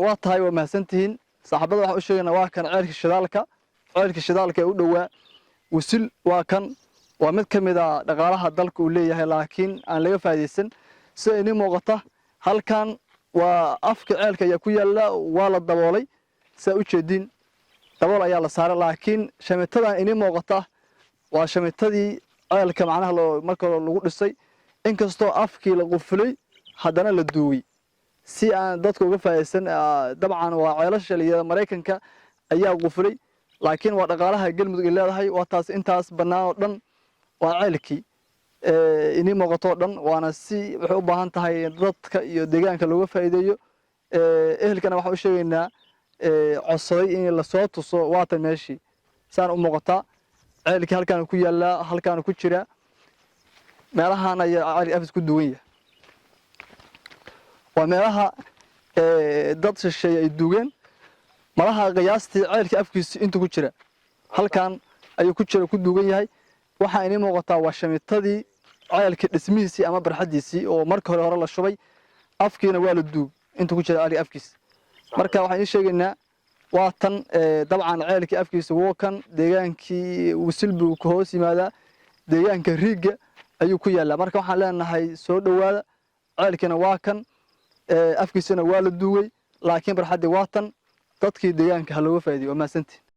waa tahay waa mahadsantihiin saaxiibada waxa u sheegayna waa kan ceelka shidaalka ee u dhawaa wasil waa kan waa mid kamid ah dhaqaalaha dalka uu leeyahay laakiin aan laga faa'iideysan sida inii muuqata halkan waa afka ceelka ayaa ku yaala waa la daboolay saa u jeedin dabool ayaa la saaray laakiin shamiitadan inii muuqata waa shamitadii ceelka macnaha marka lagu dhisay inkastoo afkii la qufulay haddana la duuway si aan dadku uga faa'iideysan dabcan waa ceelasha shaliyada Mareykanka ayaa qufulay laakiin waa dhaqaalaha galmudug ay leedahay waa taas intaas banaan oo dhan waa ceelkii inii muuqato dhan waana si waxay u baahan tahay dadka iyo deegaanka looga faa'iideeyo ehelkana waxa u sheegaynaa codsaday in la soo tuso waata meeshii saan u muuqata ceelkii halkaan ku yaala halkaan ku jira meelahan ay ceelkii afis ku duwan yahay waa meelaha dad shisheeye ay duugeen malaha qiyaastii ceelkii afkiisa inta ku jira halkaan ayuu ku jira ku duugan yahay waxa inii muuqataa waa shamitadii ceelkii dhismihiisii ama barxadiisii oo marka hore la shubay afkiina waa la duug inta ku jira ceelkii afkiisa marka waxaan idin sheegaynaa waa tan dabcan ceelkii afkiisa waa kan deegaankii wasil buu ka hoos yimaadaa deegaanka riiga ayuu ku yaalaa marka waxaan leenahay soo dhawaada ceelkiina waa kan afkiisana waa la duugay laakiin barxadii waa tan dadkii deegaanka ha looga faa'iideeyo ma santi